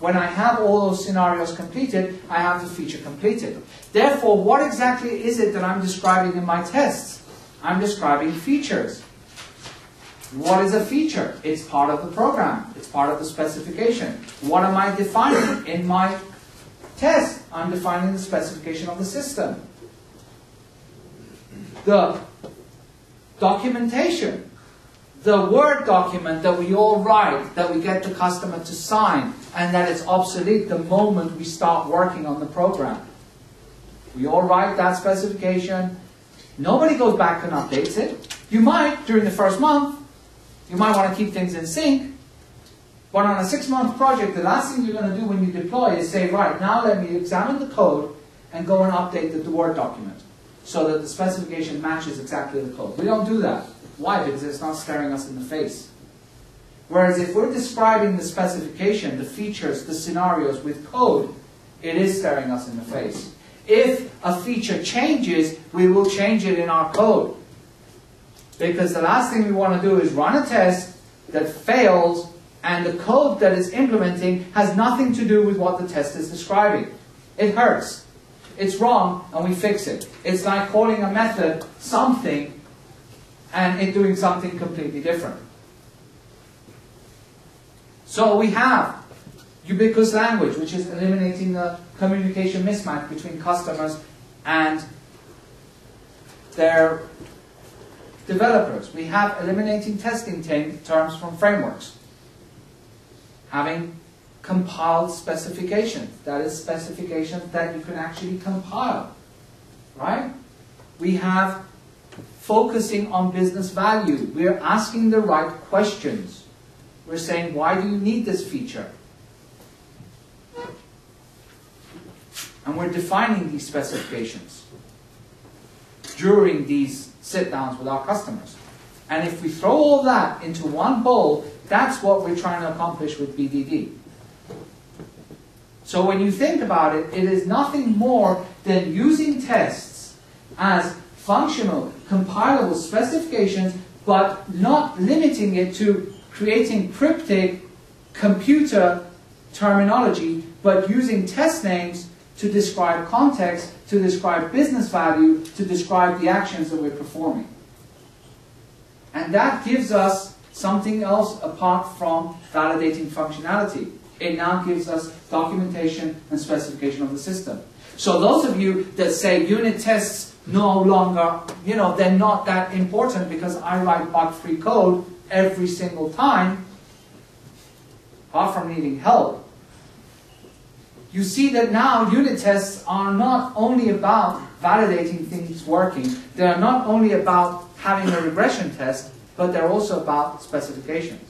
When I have all those scenarios completed, I have the feature completed. Therefore, what exactly is it that I'm describing in my tests? I'm describing features. What is a feature? It's part of the program. It's part of the specification. What am I defining in my test? I'm defining the specification of the system. The documentation. The Word document that we all write, that we get the customer to sign, and that it's obsolete the moment we start working on the program. We all write that specification. Nobody goes back and updates it. You might during the first month. You might want to keep things in sync. But on a 6-month project, the last thing you're going to do when you deploy is say, right, now let me examine the code and go and update the Word document so that the specification matches exactly the code. We don't do that. Why? Because it's not staring us in the face. Whereas if we're describing the specification, the features, the scenarios with code, it is staring us in the face. If a feature changes, we will change it in our code. Because the last thing we want to do is run a test that fails and the code that it's implementing has nothing to do with what the test is describing. It hurts. It's wrong and we fix it. It's like calling a method something and it doing something completely different. So we have ubiquitous language, which is eliminating the communication mismatch between customers and their developers. We have eliminating testing terms from frameworks. Having compiled specifications. That is specifications that you can actually compile. Right? We have focusing on business value. We're asking the right questions. We're saying, why do you need this feature? And we're defining these specifications during these sit-downs with our customers. And if we throw all that into one bowl, that's what we're trying to accomplish with BDD. So when you think about it, it is nothing more than using tests as functional, compilable specifications, but not limiting it to creating cryptic computer terminology, but using test names to describe context, to describe business value, to describe the actions that we're performing. And that gives us something else apart from validating functionality. It now gives us documentation and specification of the system. So those of you that say unit tests no longer, they're not that important because I write bug-free code every single time, apart from needing help, you see that now unit tests are not only about validating things working, they're not only about having a regression test, but they're also about specifications.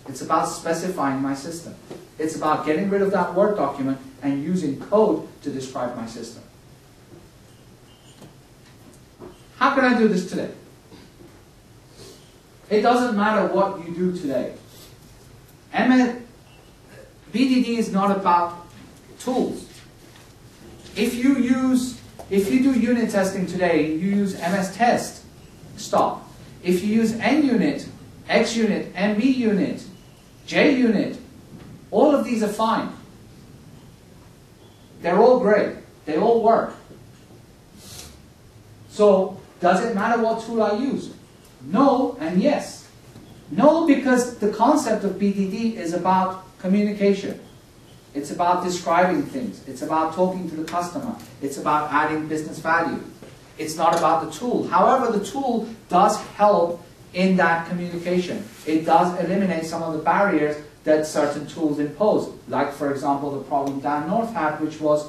It's about specifying my system. It's about getting rid of that Word document and using code to describe my system. How can I do this today? It doesn't matter what you do today. BDD is not about tools. If you do unit testing today, you use MS Test, stop. If you use NUnit, XUnit, MBUnit, JUnit, all of these are fine. They're all great. They all work. So, does it matter what tool I use? No and yes. No, because the concept of BDD is about communication. It's about describing things. It's about talking to the customer. It's about adding business value. It's not about the tool. However, the tool does help in that communication. It does eliminate some of the barriers that certain tools impose. Like, for example, the problem Dan North had, which was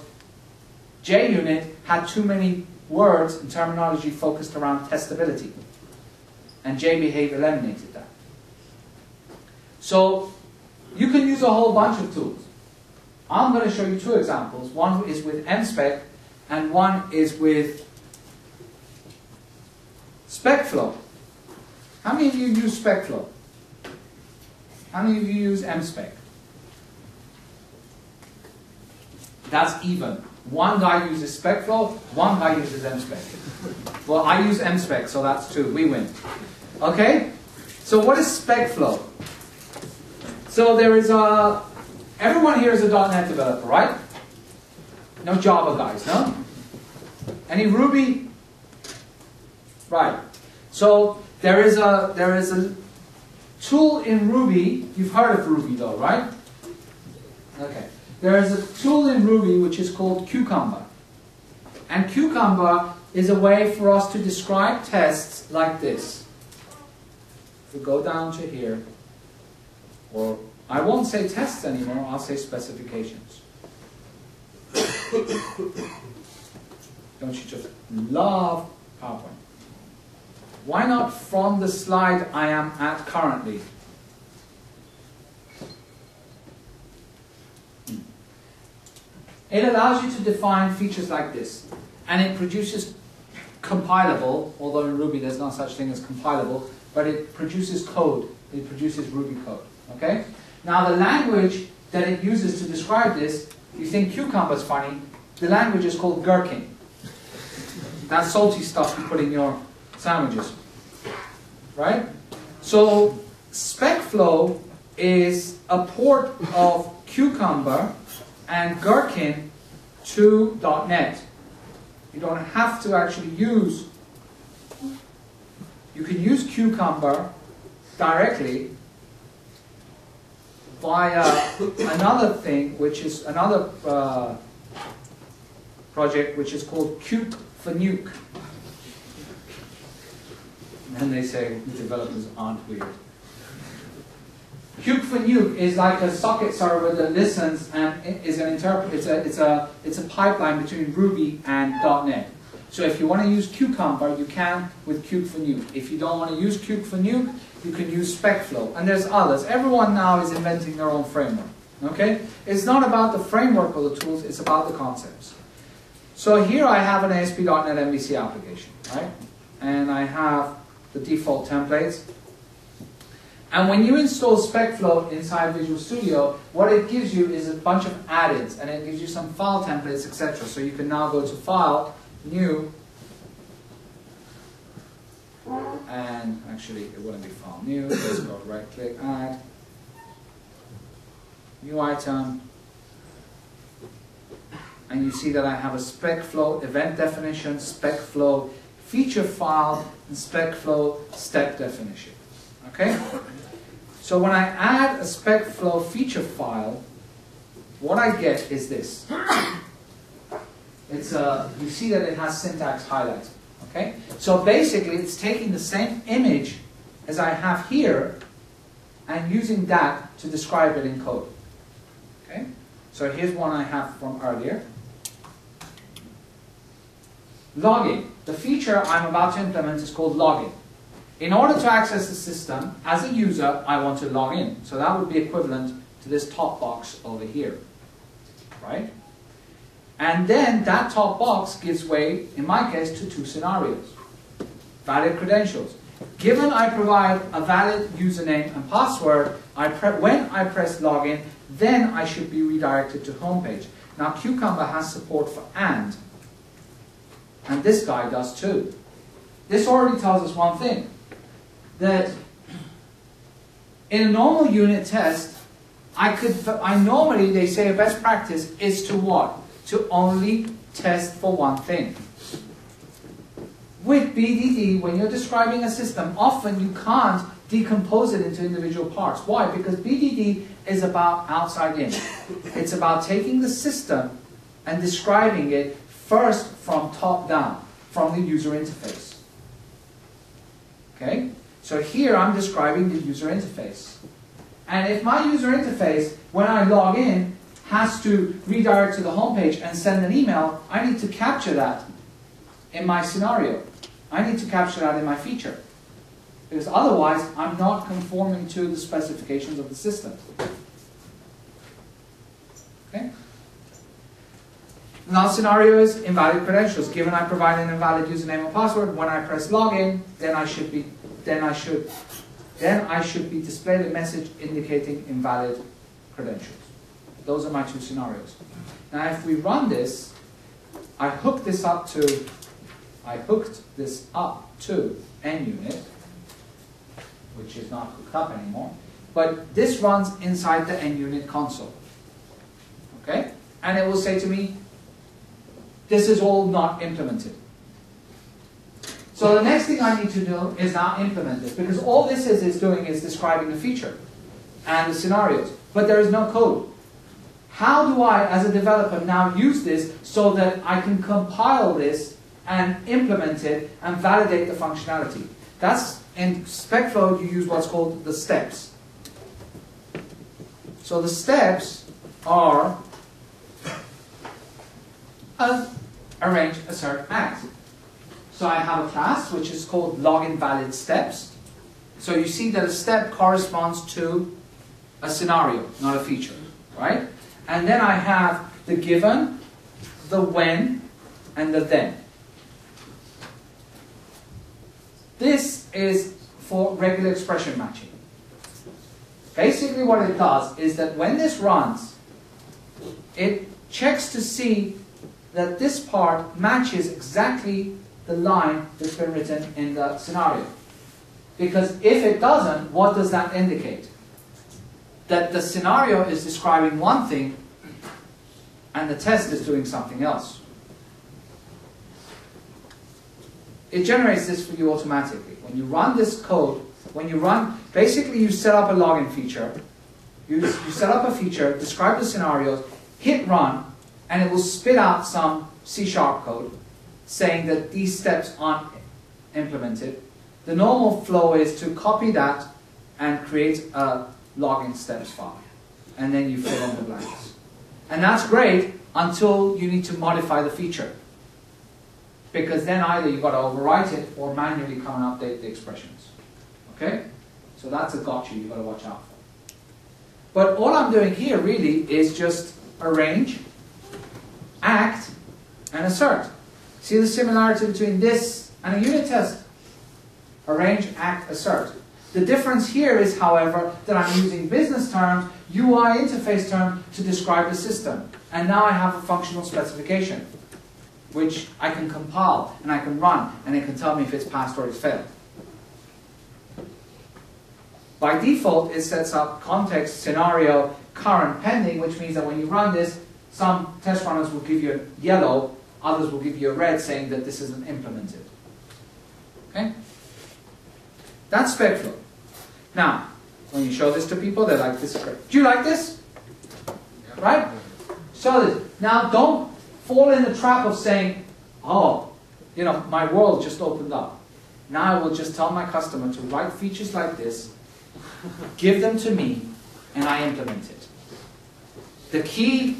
JUnit had too many words and terminology focused around testability. And JBehave eliminated that. So, you can use a whole bunch of tools. I'm going to show you two examples. One is with MSpec, and one is with SpecFlow. How many of you use SpecFlow? How many of you use MSpec? That's even. One guy uses SpecFlow, one guy uses MSpec. Well, I use MSpec, so that's two. We win. Okay? So what is SpecFlow? So there is a Everyone here is a .NET developer, right? No Java guys, no? Any Ruby? Right. So there is a tool in Ruby. You've heard of Ruby though, right? Okay. There is a tool in Ruby which is called Cucumber. And Cucumber is a way for us to describe tests like this. If we go down to here, or I won't say tests anymore, I'll say specifications. Don't you just love PowerPoint? Why not from the slide I am at currently? It allows you to define features like this. And it produces compilable, although in Ruby there's no such thing as compilable, but it produces code. It produces Ruby code. Okay? Now the language that it uses to describe this, you think Cucumber is funny, the language is called Gherkin. That salty stuff you put in your sandwiches. Right? So SpecFlow is a port of Cucumber and Gherkin to .NET. You don't have to actually use, you can use Cucumber directly via another thing, which is another project which is called Cuke for Nuke. And they say the developers aren't weird. Cuke for Nuke is like a socket server that listens and is an it's a pipeline between Ruby and .NET. So if you want to use Cucumber, you can with Cuke for Nuke. If you don't want to use Cuke for Nuke, you can use SpecFlow. And there's others. Everyone now is inventing their own framework. Okay? It's not about the framework or the tools, it's about the concepts. So here I have an ASP.NET MVC application, right? And I have the default templates. And when you install SpecFlow inside Visual Studio, what it gives you is a bunch of add-ins, and it gives you some file templates, etc. So you can now go to File, New, and actually it wouldn't be File New. Let's go right-click, Add, New Item, and you see that I have a SpecFlow event definition, SpecFlow feature file, and SpecFlow step definition. Okay? So when I add a SpecFlow feature file, what I get is this. You see that it has syntax highlighted. Okay? So basically it's taking the same image as I have here and using that to describe it in code. Okay? So here's one I have from earlier. Login. The feature I'm about to implement is called login. In order to access the system, as a user, I want to log in. So that would be equivalent to this top box over here. Right? And then that top box gives way, in my case, to two scenarios. Valid credentials. Given I provide a valid username and password, when I press login, then I should be redirected to homepage. Now Cucumber has support for AND. And this guy does too. This already tells us one thing. That in a normal unit test, normally they say a best practice is to what? To only test for one thing. With BDD, when you're describing a system, often you can't decompose it into individual parts. Why? Because BDD is about outside in. It's about taking the system and describing it first from top down, from the user interface. Okay? So here I'm describing the user interface. And if my user interface, when I log in, has to redirect to the home page and send an email, I need to capture that in my scenario. I need to capture that in my feature. Because otherwise, I'm not conforming to the specifications of the system. Okay? Last scenario is invalid credentials. Given I provide an invalid username and password, when I press login, then I should be displayed a message indicating invalid credentials. Those are my two scenarios. Now if we run this, I hooked this up to NUnit, which is not hooked up anymore, but this runs inside the NUnit console. and it will say to me, this is all not implemented. So the next thing I need to do is now implement this, because all this is doing is describing the feature and the scenarios, but there is no code. How do I, as a developer, now use this so that I can compile this and implement it and validate the functionality? That's, in SpecFlow, you use what's called the steps. So the steps are arrange, assert, act. So I have a class which is called logInValidSteps. So you see that a step corresponds to a scenario, not a feature, right? And then I have the given, the when, and the then. This is for regular expression matching. Basically what it does is that when this runs, it checks to see that this part matches exactly the line that's been written in the scenario. Because if it doesn't, what does that indicate? That the scenario is describing one thing and the test is doing something else. It generates this for you automatically. When you run this code, basically you set up a login feature, you set up a feature, describe the scenarios, hit run, and it will spit out some C# code saying that these steps aren't implemented. The normal flow is to copy that and create a login steps file. And then you fill in the blanks. And that's great until you need to modify the feature. Because then either you've got to overwrite it or manually come and update the expressions. Okay? So that's a gotcha you've got to watch out for. But all I'm doing here really is just arrange, act, and assert. See the similarity between this and a unit test? Arrange, act, assert. The difference here is, however, that I'm using business terms, UI interface terms to describe the system. And now I have a functional specification, which I can compile and I can run, and it can tell me if it's passed or it's failed. By default, it sets up context, scenario, current, pending, which means that when you run this, some test runners will give you a yellow, others will give you a red saying that this isn't implemented. Okay? That's SpecFlow. Now, when you show this to people, they're like, this is great. Do you like this? Yeah. Right? Show this. Now, don't fall in the trap of saying, oh, you know, my world just opened up. Now I will just tell my customer to write features like this, give them to me, and I implement it. The key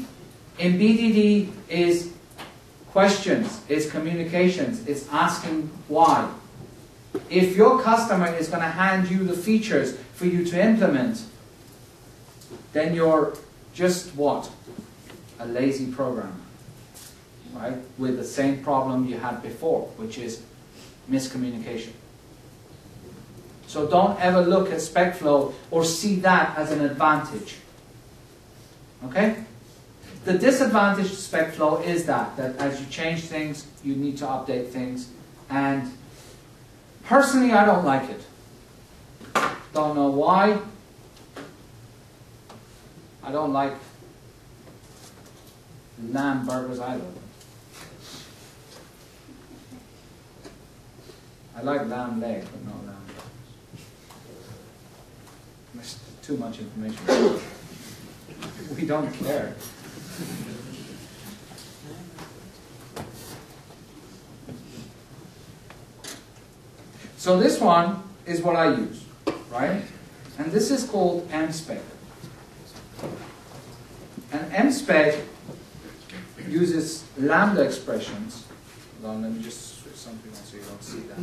in BDD is questions, is communications, it's asking why. If your customer is going to hand you the features for you to implement, then you're just what? A lazy programmer, right? With the same problem you had before, which is miscommunication. So don't ever look at SpecFlow or see that as an advantage. Okay? The disadvantage to SpecFlow is that as you change things, you need to update things. And personally, I don't like it. Don't know why. I don't like lamb burgers either. I like lamb leg, but no lamb burgers. There's too much information. We don't care. So this one is what I use, right? And this is called mspec. And mspec uses lambda expressions. Hold on, let me just switch something else so you don't see that.